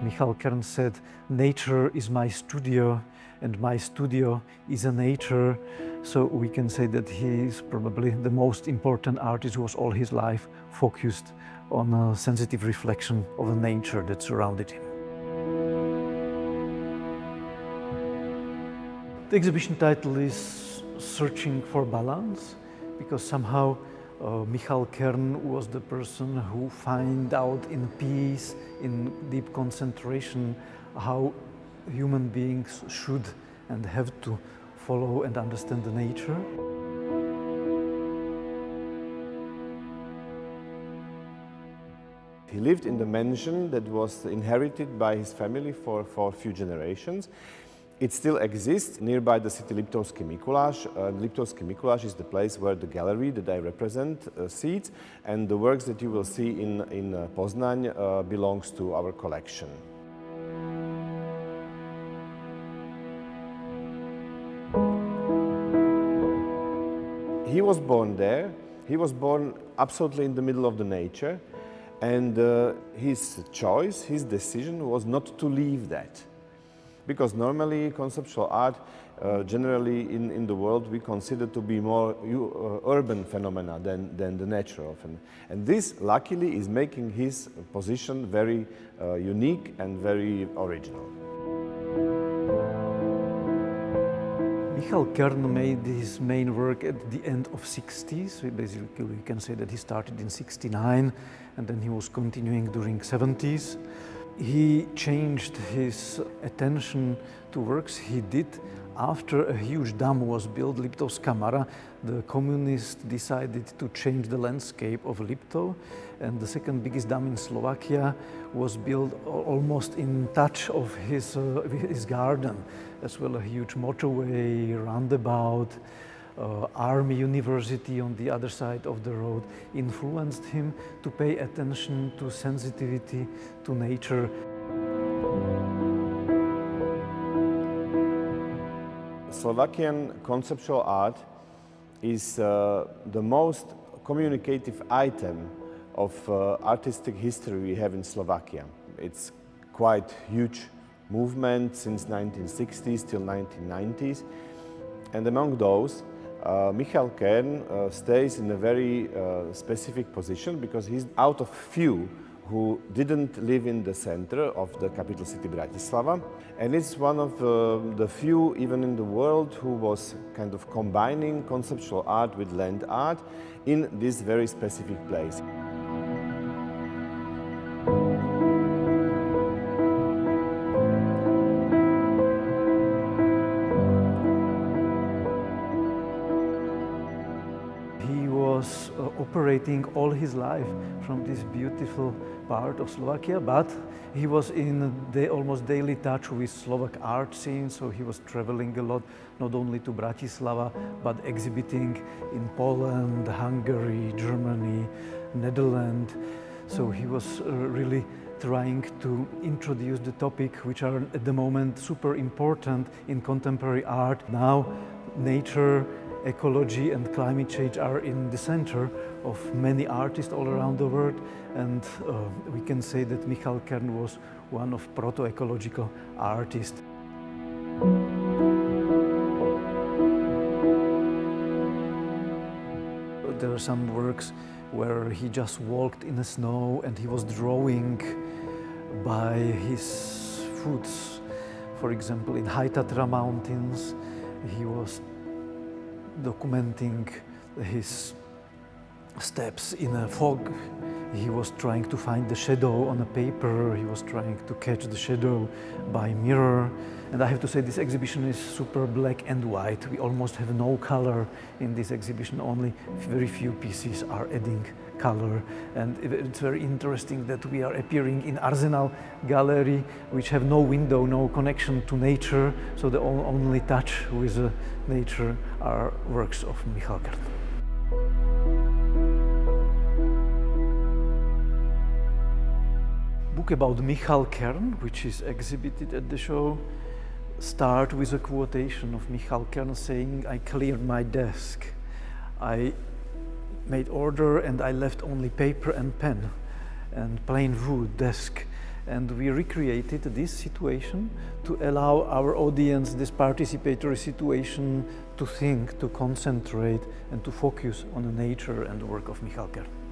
Michal Kern said, "Nature is my studio, and my studio is a nature." So we can say that he is probably the most important artist who was all his life focused on a sensitive reflection of the nature that surrounded him. The exhibition title is Searching for Balance, because somehow Michal Kern was the person who found out in peace, in deep concentration, how human beings should and have to follow and understand the nature. He lived in the mansion that was inherited by his family for a few generations. It still exists nearby the city Liptowski Mikułasz. Liptowski Mikułasz is the place where the gallery that I represent sits, and the works that you will see in Poznań belongs to our collection. He was born there. He was born absolutely in the middle of the nature, and his choice, his decision was not to leave that. Because normally conceptual art, generally in the world, we consider to be more urban phenomena than the natural. And this, luckily, is making his position very unique and very original. Michal Kern made his main work at the end of 60s. So basically, we can say that he started in 69, and then he was continuing during 70s. He changed his attention to works he did after a huge dam was built, Liptowska Mara. The communists decided to change the landscape of Liptov, and the second biggest dam in Slovakia was built almost in touch of his garden, as well a huge motorway, roundabout. Army University on the other side of the road influenced him to pay attention to sensitivity to nature. Slovakian conceptual art is the most communicative item of artistic history we have in Slovakia. It's quite huge movement since 1960s till 1990s, and among those Michal Kern stays in a very specific position because he's out of few who didn't live in the center of the capital city Bratislava, and it's one of the few even in the world who was kind of combining conceptual art with land art in this very specific place. Operating all his life from this beautiful part of Slovakia, but he was in almost daily touch with Slovak art scene, so he was traveling a lot, not only to Bratislava, but exhibiting in Poland, Hungary, Germany, Netherlands. So he was really trying to introduce the topic which are at the moment super important in contemporary art. Now, nature, ecology and climate change are in the center of many artists all around the world, and we can say that Michal Kern was one of proto-ecological artists. There are some works where he just walked in the snow and he was drawing by his foot. For example, in High Tatra mountains, he was documenting his steps in a fog. He was trying to find the shadow on a paper. He was trying to catch the shadow by mirror. And I have to say, this exhibition is super black and white. We almost have no color in this exhibition. Only very few pieces are adding color. And it's very interesting that we are appearing in Arsenal Gallery, which have no window, no connection to nature. So the only touch with nature are works of Michal Kern. Book about Michal Kern, which is exhibited at the show, start with a quotation of Michal Kern saying, "I cleared my desk. I made order and I left only paper and pen and plain wood desk. And we recreated this situation to allow our audience this participatory situation to think, to concentrate and to focus on the nature and the work of Michal Kern.